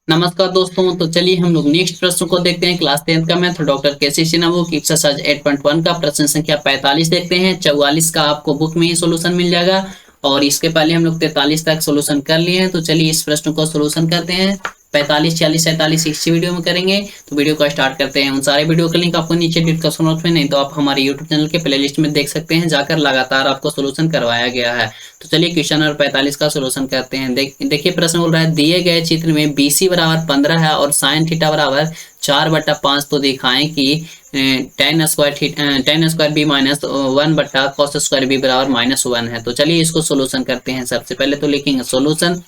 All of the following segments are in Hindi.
नमस्कार दोस्तों। तो चलिए हम लोग नेक्स्ट प्रश्न को देखते हैं। क्लास 10th का मैथ डॉक्टर केसी सिन्हा की एक्सरसाइज 8.1 का प्रश्न संख्या 45 देखते हैं। 44 का आपको बुक में ही सोल्यूशन मिल जाएगा और इसके पहले हम लोग 43 तक सोल्यूशन कर लिए हैं। तो चलिए इस प्रश्न को सोल्यूशन करते हैं। 45, 46, 47 इसी वीडियो में करेंगे। तो वीडियो को स्टार्ट करते हैं। उन सारे वीडियो का लिंक आपको नीचे डिस्क्रिप्शन बॉक्स में, नहीं तो आप हमारे यूट्यूब चैनल के प्ले लिस्ट में देख सकते हैं, जाकर लगातार आपको सोल्यूशन करवाया गया है। तो चलिए क्वेश्चन नंबर 45 का सोल्यूशन करते हैं। देखिए प्रश्न बोल रहा है, दिए गए चित्र में BC बराबर 15 है और साइन थीटा बराबर 4/5, तो दिखाएं कि tan square B minus 1/cos² बराबर -1 है। तो चलिए इसको सोल्यूशन करते हैं। सबसे पहले तो लिखेंगे सोल्यूशन।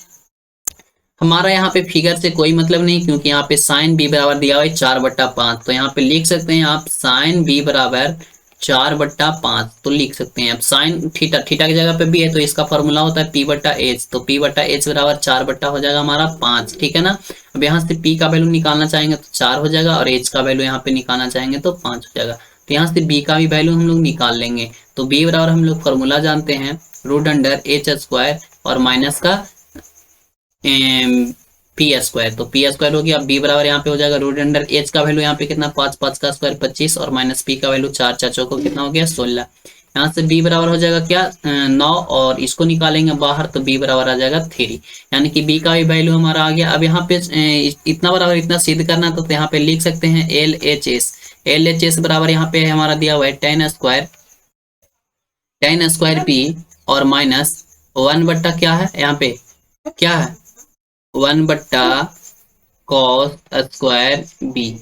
हमारा यहाँ पे फिगर से कोई मतलब नहीं, क्योंकि यहाँ पे साइन बी बराबर दिया हुआ है 4/5। तो यहाँ पे लिख सकते हैं आप साइन बी बराबर 4/5, तो लिख सकते हैं। अब साइन थीटा की जगह पे भी है, तो इसका फॉर्मूला होता है P/H। तो P/H बराबर 4 हो जाएगा हमारा 5, ठीक है ना। अब यहाँ से P का वैल्यू निकालना चाहेंगे तो 4 हो जाएगा, और H का वैल्यू यहाँ पे निकालना चाहेंगे तो 5 हो जाएगा। तो यहाँ से B का भी वैल्यू हम लोग निकाल लेंगे। तो B बराबर हम लोग फॉर्मूला जानते हैं, √H² और माइनस का P²। तो P² हो गया। B बराबर यहाँ पे हो जाएगा √H का वैल्यू यहाँ पे कितना, 5, 5 का स्क्वायर 25, और माइनस P का वैल्यू 4, 4 चौको कितना हो गया 16। यहाँ से B बराबर हो जाएगा क्या 9, और इसको निकालेंगे बाहर तो B बराबर आ जाएगा 3, यानी कि B का भी वैल्यू हमारा आ गया। अब यहाँ पे इतना बराबर इतना सिद्ध करना, तो यहाँ पे लिख सकते हैं LHS बराबर यहाँ पे हमारा दिया हुआ है tan स्क्वायर P और माइनस 1 क्या है यहाँ पे, क्या है 1/cos²B।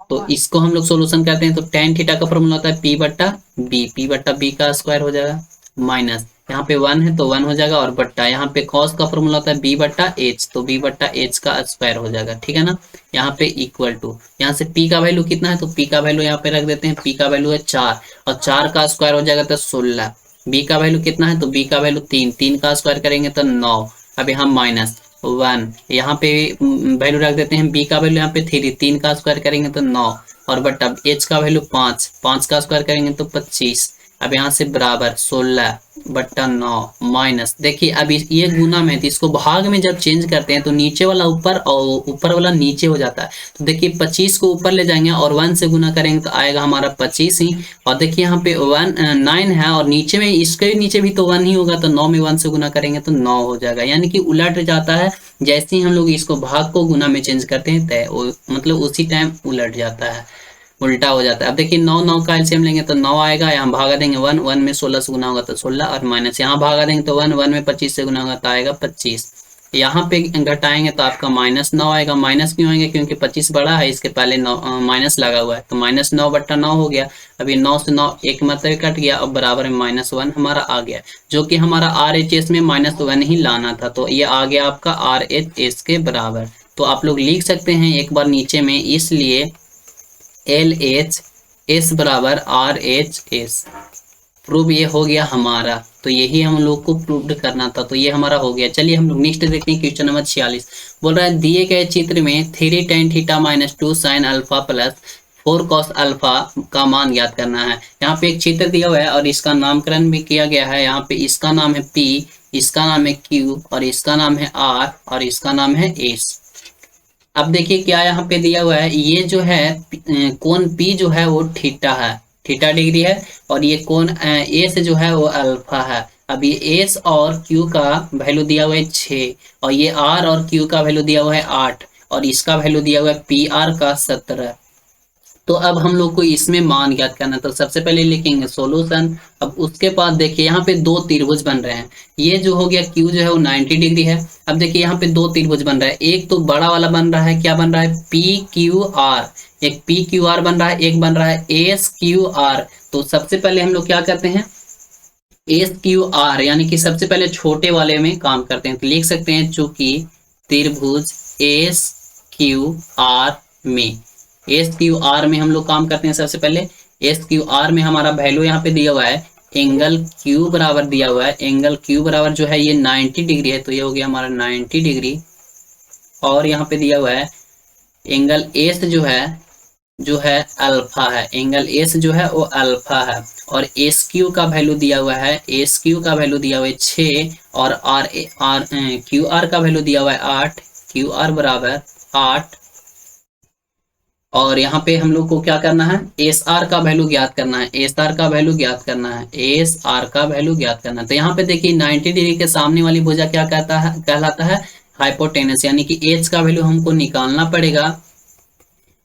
तो इसको हम लोग सोल्यूशन करते हैं। तो tan थीटा का फॉर्मूला होता है P/B का स्क्वायर हो जाएगा, माइनस यहाँ पे 1 है तो 1 हो जाएगा, और बट्टा यहाँ पे cos का फॉर्मूला होता है B/H, तो B/H का स्क्वायर हो जाएगा, ठीक है ना। यहाँ पे इक्वल टू, यहाँ से P का वैल्यू कितना है, तो P का वैल्यू यहाँ पे रख देते हैं। P का वैल्यू है 4, और 4 का स्क्वायर हो जाएगा तो 16। B का वैल्यू कितना है, तो B का वैल्यू 3, 3 का स्क्वायर करेंगे तो 9। अब यहाँ माइनस 1, यहाँ पे वैल्यू रख देते हैं। B का वैल्यू यहाँ पे 3, 3 का स्क्वायर करेंगे तो 9, और बटा H का वैल्यू 5, 5 का स्क्वायर करेंगे तो 25। अब यहाँ से बराबर 16/9 माइनस, देखिए अब ये गुना में, तो इसको भाग में जब चेंज करते हैं तो नीचे वाला ऊपर और ऊपर वाला नीचे हो जाता है। तो देखिए 25 को ऊपर ले जाएंगे और 1 से गुना करेंगे तो आएगा हमारा 25 ही। और देखिए यहाँ पे 9 है, और नीचे में इसके नीचे भी तो 1 ही होगा, तो 9 में 1 से गुना करेंगे तो 9 हो जाएगा, यानी कि उलट जाता है। जैसे ही हम लोग इसको भाग को गुना में चेंज करते हैं तय मतलब उसी टाइम उलट जाता है, उल्टा हो जाता है। अब देखिए 9, 9 का एलसीएम लेंगे तो 9 आएगा, यहाँ भागा देंगे 1, 1 में 16 से गुना होगा तो 16, और माइनस यहाँ भागा देंगे तो 1, 1 में 25 से गुना होगा तो आएगा 25। यहाँ पे घटाएंगे तो आपका -9 आएगा। माइनस क्यों आएंगे, क्योंकि 25 बड़ा है, इसके पहले माइनस लगा हुआ है, तो -9/9 हो गया। अभी 9 से 9 एक मतलब कट गया, अब बराबर में -1 हमारा आ गया, जो कि हमारा RHS में -1 ही लाना था। तो ये आ गया आपका RHS के बराबर। तो आप लोग लिख सकते हैं एक बार नीचे में, इसलिए LHS बराबर RHS। प्रूव ये हो गया हमारा। तो यही हम लोग को प्रूव करना था, तो ये हमारा हो गया। चलिए हम लोग नेक्स्ट देखते हैं। क्वेश्चन नंबर 46 बोल रहा है, दिए गए चित्र में 3 tan theta minus 2 sin alpha plus 4 cos alpha का मान ज्ञात करना है। यहाँ पे एक चित्र दिया हुआ है और इसका नामकरण भी किया गया है। यहाँ पे इसका नाम है P, इसका नाम है Q, और इसका नाम है R, और इसका नाम है S। अब देखिए क्या यहाँ पे दिया हुआ है, ये जो है कोण P जो है वो थीटा है, थीटा डिग्री है, और ये कोण S जो है वो अल्फा है। अब ये S और Q का वैल्यू दिया हुआ है 6, और ये R और Q का वैल्यू दिया हुआ है 8, और इसका वैल्यू दिया हुआ है PR का 17। तो अब हम लोग को इसमें मान ज्ञात करना है। तो सबसे पहले लिखेंगे सॉल्यूशन। अब उसके बाद देखिए यहाँ पे 2 त्रिभुज बन रहे हैं। ये जो हो गया Q जो है वो 90 डिग्री है। अब देखिए यहाँ पे 2 त्रिभुज बन रहा है, एक तो बड़ा वाला बन रहा है, क्या बन रहा है PQR, एक PQR बन रहा है, एक बन रहा है SQR। तो सबसे पहले हम लोग क्या करते हैं, SQR यानी कि सबसे पहले छोटे वाले में काम करते हैं। तो लिख सकते हैं चूंकि त्रिभुज SQR में हम लोग काम करते हैं। सबसे पहले SQR में हमारा वैल्यू यहाँ पे दिया हुआ है, एंगल Q बराबर दिया हुआ है, एंगल Q बराबर जो है ये 90 डिग्री है, तो ये हो गया हमारा 90 डिग्री। और यहाँ पे दिया हुआ है एंगल S जो है अल्फा है, एंगल S जो है वो अल्फा है, और SQ का वैल्यू दिया हुआ है, SQ का वैल्यू दिया हुआ है 6, और QR का वैल्यू दिया हुआ है 8, QR बराबर 8 और यहाँ पे हम लोग को क्या करना है, एस आर का वैल्यू ज्ञात करना है, एस आर का वैल्यू ज्ञात करना है, एस आर का वैल्यू ज्ञात करना है। तो यहाँ पे देखिए 90 डिग्री के सामने वाली भुजा क्या कहता है, कहलाता है हाइपोटेनस, यानी कि एच का वैल्यू हमको निकालना पड़ेगा।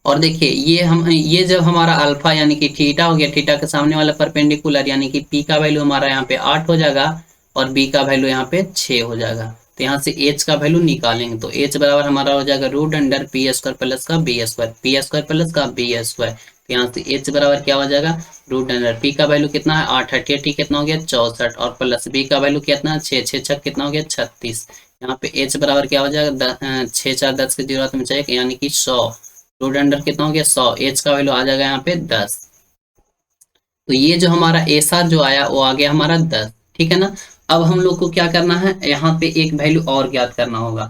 और देखिए ये जब हमारा अल्फा यानी कि थीटा हो गया, थीटा के सामने वाला परपेंडिकुलर यानी कि पी का वैल्यू हमारा यहाँ पे 8 हो जाएगा और बी का वैल्यू यहाँ पे 6 हो जाएगा। तो यहाँ से एच का वैल्यू निकालेंगे तो एच बराबर हमारा हो जाएगा root under P square plus का B square, P square plus का बी स्क्वायर। तो यहाँ से एच बराबर क्या हो जाएगा, रूट अंडर पी का वैल्यू कितना है 8, 88 कितना हो गया 64 और प्लस बी का वैल्यू कितना है 6, 6 छक कितना हो गया 36। यहाँ पे एच बराबर क्या हो जाएगा 6 4 10 की जरूरत में चाहिए यानी कि 100, रूट अंडर कितना हो गया 100, एच का वैल्यू आ जाएगा यहाँ पे 10। तो ये जो हमारा एस आर जो आया वो आ गया हमारा 10, ठीक है ना। अब हम लोग को क्या करना है, यहाँ पे एक वैल्यू और ज्ञात करना होगा,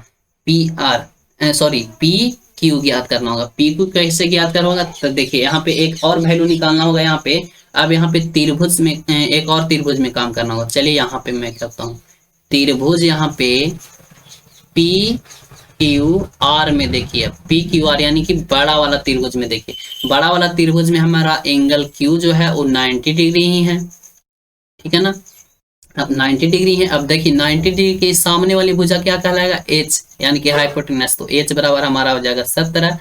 P R sorry P Q ज्ञात करना होगा। पी क्यू कैसे ज्ञात करना होगा, तो देखिए यहाँ पे एक और वैल्यू निकालना होगा यहाँ पे। अब यहाँ पे त्रिभुज में एक और त्रिभुज में काम करना होगा। चलिए यहाँ पे मैं करता हूँ त्रिभुज, यहाँ पे पी क्यू आर में देखिए, पी क्यू आर यानी कि बड़ा वाला त्रिभुज में देखिए, बड़ा वाला त्रिभुज में हमारा एंगल क्यू जो है वो 90 डिग्री ही है, ठीक है ना। अब 90 डिग्री है। अब देखिए 90 डिग्री के सामने वाली भुजा क्या कहलाएगा, एच यानी कि हाइपोटेनस। तो एच बराबर हमारा हो जाएगा 17।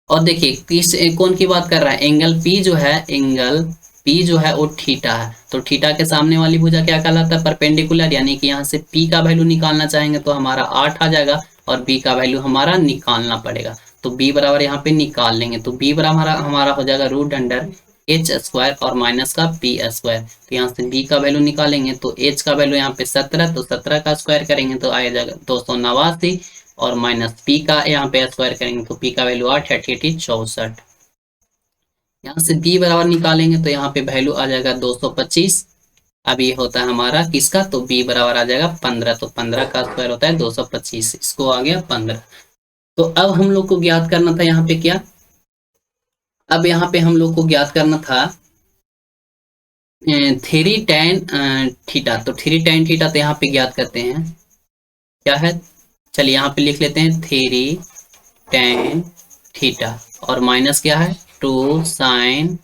और देखिए किस कोण की बात कर रहा है, एंगल पी जो है, एंगल पी जो है वो थीटा है। तो थीटा के सामने वाली भुजा क्या कहलाता है, परपेंडिकुलर, यानी कि यहाँ से पी का वैल्यू निकालना चाहेंगे तो हमारा 8 आ जाएगा और बी का वैल्यू हमारा निकालना पड़ेगा। तो बी बराबर यहाँ पे निकाल लेंगे तो बी बराबर हमारा हो जाएगा रूट अंडर एच स्क्वायर और माइनस का पी स्क्वायर। तो यहाँ से बी का वैल्यू निकालेंगे तो एच का वैल्यू यहाँ पे 17, तो 17 का स्क्वायर करेंगे तो आ जाएगा 289 और माइनस पी का यहाँ पे स्क्वायर करेंगे तो पी का वैल्यू 8, 88 64। यहाँ से बी बराबर निकालेंगे तो यहाँ पे वैल्यू आ जाएगा 225। अब ये होता है हमारा किसका, तो बी बराबर आ जाएगा 15, तो 15 का स्क्वायर होता है 225, इसको आ गया 15। तो अब हम लोग को ज्ञात करना था यहाँ पे क्या, अब यहाँ पे हम लोग को ज्ञात करना था 3 tan थीटा। तो 3 tan थीटा तो यहाँ पे ज्ञात करते हैं क्या है, चलिए यहाँ पे लिख लेते हैं 3 tan थीटा और माइनस क्या है 2 sin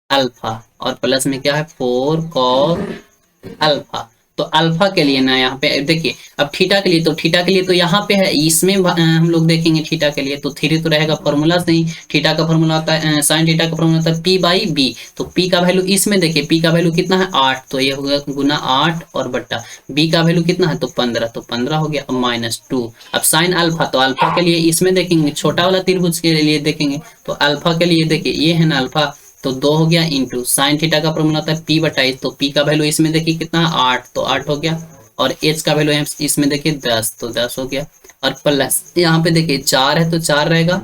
अल्फा और प्लस में क्या है 4 cos अल्फा। तो अल्फा के लिए ना यहाँ पे देखिए, अब थीटा के लिए, तो थीटा के लिए तो यहाँ पे है, इसमें हम लोग देखेंगे थीटा के लिए तो 3 तो रहेगा फॉर्मूला से ही, थीटा का फॉर्मूला होता है साइन थीटा का फॉर्मूला होता है पी बाई बी। तो पी का वैल्यू इसमें देखिए, पी का वैल्यू कितना है 8, तो ये होगा गुना 8 और बट्टा बी का वैल्यू कितना है तो 15, तो 15 हो गया माइनस 2। अब साइन अल्फा, तो अल्फा के लिए इसमें देखेंगे, छोटा वाला त्रिभुज के लिए देखेंगे तो अल्फा के लिए देखिए ये है ना अल्फा, तो 2 हो गया इंटू साइन थीटा का फॉर्मूला होता है पी बटा एच। तो पी का वैल्यू इसमें देखिए कितना 8, तो 8 हो गया और एच का वैल्यू इसमें देखिए 10, तो 10 हो गया और प्लस यहाँ पे देखिए 4 है तो 4 रहेगा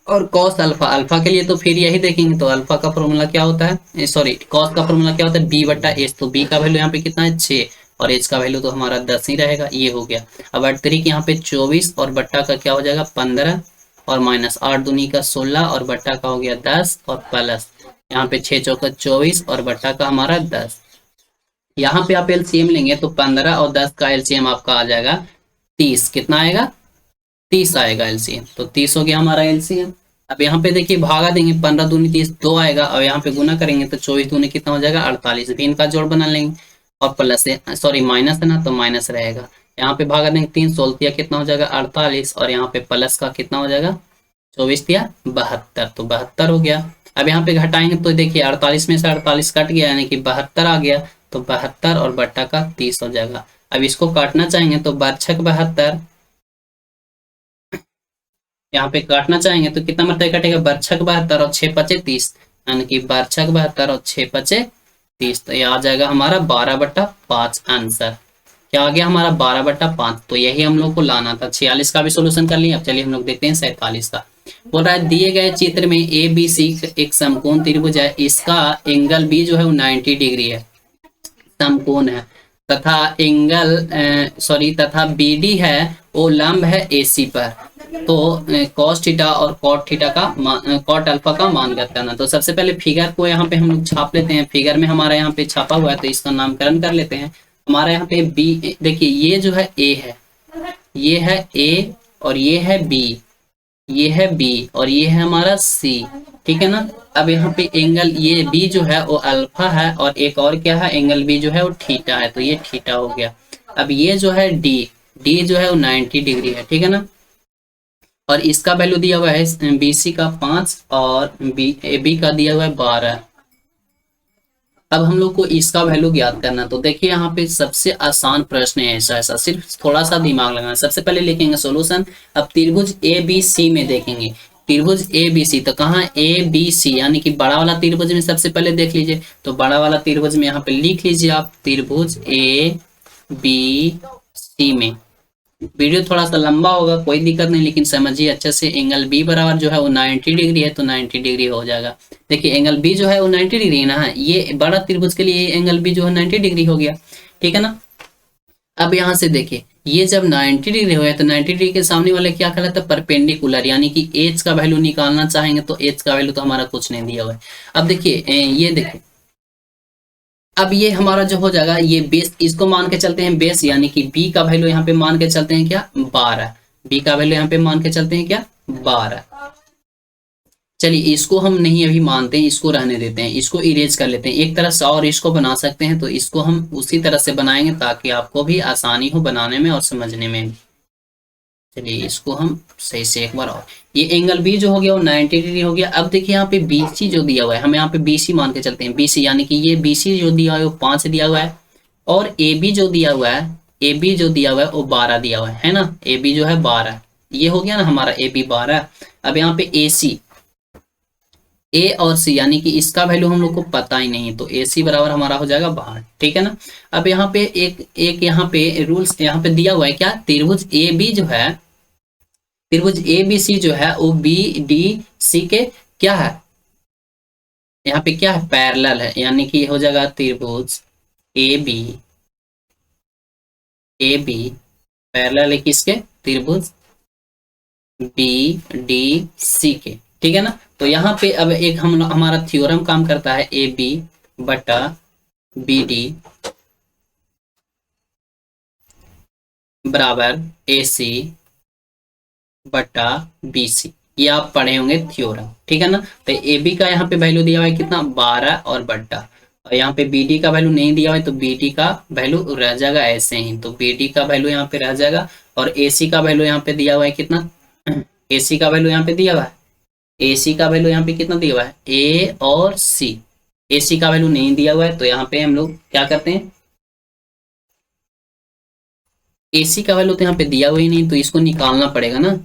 और कॉस अल्फा, अल्फा के लिए तो फिर यही देखेंगे तो अल्फा का फॉर्मूला क्या होता है, सॉरी कॉस का फॉर्मूला क्या होता है बी बटा एच। तो बी का वैल्यू यहाँ पे कितना है 6 और एच का वैल्यू तो हमारा 10 ही रहेगा, ये हो गया। अब 8 तरीक यहाँ पे 24 और बट्टा का क्या हो जाएगा 15 और माइनस 8 दूनी का 16 और बट्टा का हो गया 10 और प्लस यहाँ पे 6 चौका 24 और बट्टा का हमारा 10। यहाँ पे आप एलसीएम लेंगे तो 15 और 10 का एलसीएम आपका आ जाएगा 30, कितना आएगा 30 आएगा एलसीएम, तो 30 हो गया हमारा एलसीएम। अब यहाँ पे देखिए भागा देंगे 15 दूनी 30 2 आएगा और यहाँ पे गुना करेंगे तो 24 दूनी कितना हो जाएगा 48, भी इनका जोड़ बना लेंगे और प्लस है सॉरी माइनस है ना तो माइनस रहेगा। यहाँ पे भागा देंगे 3 16 कितना हो जाएगा 48 और यहाँ पे प्लस का कितना हो जाएगा 24 या 72, तो 72 हो गया। अब यहाँ पे घटाएंगे तो देखिए 48 में से 48 कट गया यानी कि 72 आ गया, तो 72 और बट्टा का 30 हो जाएगा। अब इसको काटना चाहेंगे तो बरछक 72, यहाँ पे काटना चाहेंगे तो कितना मतलब कटेगा बरछक 72 और 6 पचे 30, यानी कि बरछक 72 और 6 पचे 30, तो ये आ जाएगा हमारा 12/5 आंसर। क्या आ गया हमारा 12/5, तो यही हम लोग को लाना था। 46 का भी सोल्यूशन कर लिया। अब चलिए हम लोग देखते हैं 47 का। बोल रहा है दिए गए चित्र में ए बी सी एक समकोण त्रिभुज है, इसका एंगल बी जो है वो 90 डिग्री है, समकोण है, तथा एंगल तथा बी डी है वो लंब है ए सी पर। तो कॉस थीटा और कॉट थीटा का कॉट अल्फा का मान ज्ञात करना। तो सबसे पहले फिगर को यहाँ पे हम लोग छाप लेते हैं। फिगर में हमारा यहाँ पे छापा हुआ है तो इसका नामकरण कर लेते हैं। हमारा यहाँ पे बी देखिए, ये जो है ए है, ये है ए और ये है बी, ये है बी और ये है हमारा सी, ठीक है ना। अब यहाँ पे एंगल ये बी जो है वो अल्फा है और एक और क्या है, एंगल बी जो है वो थीटा है, तो ये थीटा हो गया। अब ये जो है डी, डी जो है वो 90 डिग्री है, ठीक है ना। और इसका वैल्यू दिया हुआ है बी सी का 5 और बी ए बी का दिया हुआ है 12। अब हम लोग को इसका वैल्यू ज्ञात करना, तो देखिए यहाँ पे सबसे आसान प्रश्न है ऐसा, ऐसा सिर्फ थोड़ा सा दिमाग लगाना। सबसे पहले लिखेंगे सॉल्यूशन। अब त्रिभुज ए बी सी में देखेंगे, त्रिभुज ए बी सी, तो कहाँ ए बी सी, यानी कि बड़ा वाला त्रिभुज में सबसे पहले देख लीजिए। तो बड़ा वाला त्रिभुज में यहाँ पे लिख लीजिए आप त्रिभुज ए बी सी में। वीडियो थोड़ा सा लंबा होगा, कोई दिक्कत नहीं, लेकिन समझिए अच्छे से। एंगल बी बराबर जो है वो 90 डिग्री है, तो 90 डिग्री हो जाएगा। देखिए एंगल बी जो है वो 90 डिग्री है ना, ये बड़ा त्रिभुज के लिए एंगल बी जो है 90 डिग्री हो गया, ठीक है ना। अब यहाँ से देखिए ये जब 90 डिग्री हो गया तो 90 डिग्री के सामने वाले क्या कहलाता है, परपेंडिकुलर, यानी कि एच का वैल्यू निकालना चाहेंगे तो एच का वैल्यू तो हमारा कुछ नहीं दिया हुआ है। अब देखिए ये देखिए, अब ये हमारा जो हो जाएगा ये बेस, इसको मान के चलते हैं बेस, यानी कि बी का वैल्यू यहाँ पे मान के चलते हैं क्या 12, बी का वैल्यू यहाँ पे मान के चलते हैं क्या 12। चलिए इसको हम नहीं अभी मानते हैं, इसको रहने देते हैं, इसको इरेज कर लेते हैं एक तरह से, और इसको बना सकते हैं, तो इसको हम उसी तरह से बनाएंगे ताकि आपको भी आसानी हो बनाने में और समझने में। चलिए इसको हम सही से एक बार, और ये एंगल बी जो हो गया वो 90 डिग्री हो गया। अब देखिए यहाँ पे बीसी जो दिया हुआ है, हम यहाँ पे बीसी मान के चलते हैं, बीसी यानी कि ये बीसी जो दिया हुआ है वो 5 दिया हुआ है, और ए बी जो दिया हुआ है, ए बी जो दिया हुआ है वो 12 दिया हुआ है ना, ए बी जो है 12, ये हो गया ना हमारा ए बी 12। अब यहाँ पे ए सी, ए और सी, यानी कि इसका वैल्यू हम लोग को पता ही नहीं, तो ए सी बराबर हमारा हो जाएगा 12, ठीक है ना। अब यहाँ पे एक यहाँ पे रूल्स यहाँ पे दिया हुआ है क्या, त्रिभुज ए बी जो है, त्रिभुज ए बी सी जो है वो बी डी सी के क्या है, यहाँ पे क्या है पैरेलल है, यानी कि हो जाएगा त्रिभुज ए बी पैरेलल है किसके, त्रिभुज बी डी सी के, ठीक है ना। तो यहाँ पे अब एक हम हमारा थ्योरम काम करता है, ए बी बटा बी डी बराबर ए सी बटा बी सी, ये आप पढ़े होंगे थ्योरम, ठीक है ना। तो ए बी का यहाँ पे वैल्यू दिया हुआ है कितना 12 और बट्टा, और यहाँ पे बी डी का वैल्यू नहीं दिया हुआ है, तो बी डी का वैल्यू रह जाएगा ऐसे ही, तो बी डी का वैल्यू यहाँ पे रह जाएगा। और ए सी का वैल्यू यहाँ पे दिया हुआ है कितना, ए सी का वैल्यू यहाँ पे दिया हुआ है, ए सी का वैल्यू यहाँ पे कितना दिया हुआ है ए और सी, ए सी का वैल्यू नहीं दिया हुआ है, तो यहाँ पे हम लोग क्या करते हैं, ए सी का वैल्यू तो यहाँ पे दिया हुआ ही नहीं, तो इसको निकालना पड़ेगा ना।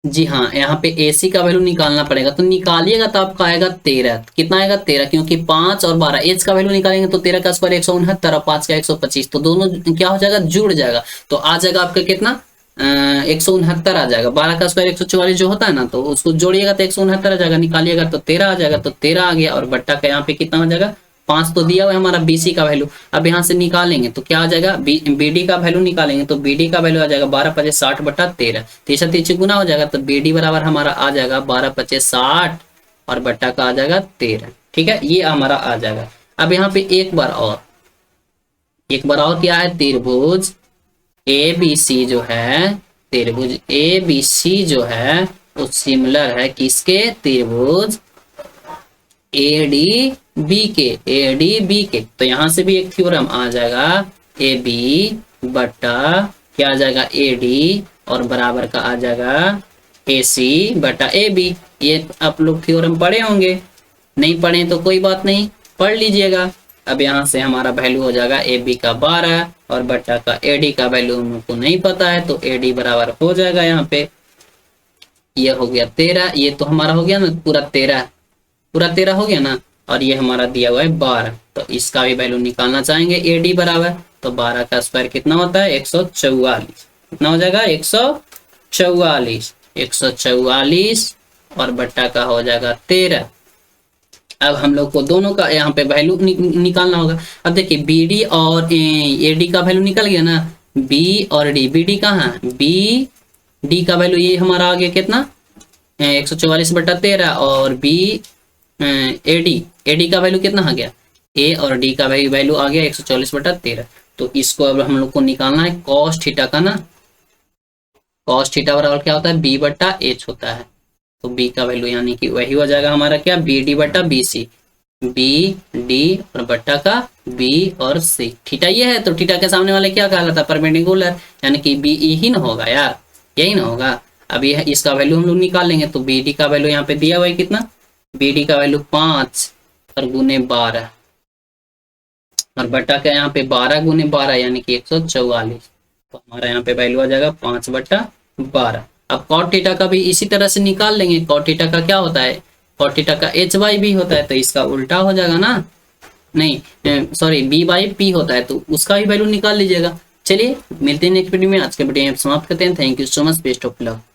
जी हाँ, यहाँ पे एसी का वैल्यू निकालना पड़ेगा, तो निकालिएगा तो आपका आएगा 13, कितना आएगा 13, क्योंकि 5 और 12 एच का वैल्यू निकालेंगे तो 13 का स्क्वायर 169 और 5 का 125, तो दोनों क्या हो जाएगा जुड़ जाएगा, तो आ जाएगा आपका कितना 169 आ जाएगा। 12 का स्क्वायर 144 जो होता है ना, तो उसको जोड़िएगा तो 169 आ जाएगा, निकालिएगा तो 13 आ जाएगा, तो 13 आ गया। और बट्टा का यहाँ पे कितना हो जाएगा 5 तो दिया हुआ है हमारा बीसी का वैल्यू। अब यहाँ से निकालेंगे तो क्या आ जाएगा, बीडी का वैल्यू निकालेंगे तो बीडी का वैल्यू आ जाएगा 12×5 = 60 बटा 13, 3×3 गुना हो जाएगा, तो बीडी बराबर हमारा आ जाएगा 12×5 = 60 और बट्टा का आ जाएगा 13, ठीक है, ये हमारा आ जाएगा। अब यहाँ पे एक बार और क्या है, त्रिभुज ए बी सी जो है, त्रिभुज ए बी सी जो है वो सिमिलर है किसके, त्रिभुज ए डी बी के, तो यहां से भी एक थ्योरम आ जाएगा, ए बी बटा क्या आ जाएगा ए डी और बराबर का आ जाएगा ए सी बटा ए बी। ये आप लोग थ्योरम पढ़े होंगे, नहीं पढ़े तो कोई बात नहीं, पढ़ लीजिएगा। अब यहाँ से हमारा वैल्यू हो जाएगा ए बी का 12 और बटा का ए डी का वैल्यू हमको नहीं पता है, तो ए डी बराबर हो जाएगा यहाँ पे, ये हो गया 13, ये तो हमारा हो गया ना पूरा 13 हो गया ना, और ये हमारा दिया हुआ है 12, तो इसका भी वैल्यू निकालना चाहेंगे ए डी बराबर, तो 12 का स्क्वायर कितना होता है 144, कितना हो जाएगा 144 और बट्टा का हो जाएगा 13। अब हम लोग को दोनों का यहाँ पे वैल्यू निकालना होगा। अब देखिए बी डी और ए डी का वैल्यू निकल गया ना, बी और डी, बी डी कहाँ है, बी डी का वैल्यू ये हमारा आ गया कितना 144/13 और बी ए डी का वैल्यू कितना आ गया, ए और डी का वैल्यू आ गया 144/13, तो इसको अब हम लोग को निकालना है कॉस थीटा का ना, कॉस थीटा बराबर क्या होता है, बी बट्टा एच होता है। तो बी का वैल्यू यानी कि वही हो जाएगा हमारा क्या, बी डी बट्टा बी सी, बी डी और बट्टा का बी और सी। थीटा ये है तो थीटा के सामने वाले क्या कहलाता है, परपेंडिकुलर, यानी कि बी ई ही ना होगा यार, यही ना होगा। अब ये इसका वैल्यू हम लोग निकाल लेंगे। तो बी डी का वैल्यू यहाँ पे दिया हुआ है कितना, बी डी का वैल्यू 5 और गुने 12 और बट्टा का यहाँ पे 12 गुने 12 यानी कि 144। तो हमारा यहाँ पे वैल्यू आ जाएगा 5/12। अब कॉट थीटा का भी इसी तरह से निकाल लेंगे। कॉट थीटा का क्या होता है, कॉट थीटा का एच बाई बी होता है, तो इसका उल्टा हो जाएगा ना, नहीं सॉरी बी बाई पी होता है, तो उसका भी वैल्यू निकाल लीजिएगा। चलिए मिलते हैं नेक्स्ट वीडियो में। आज के वीडियो में समाप्त करते हैं। Thank you so much, best of luck.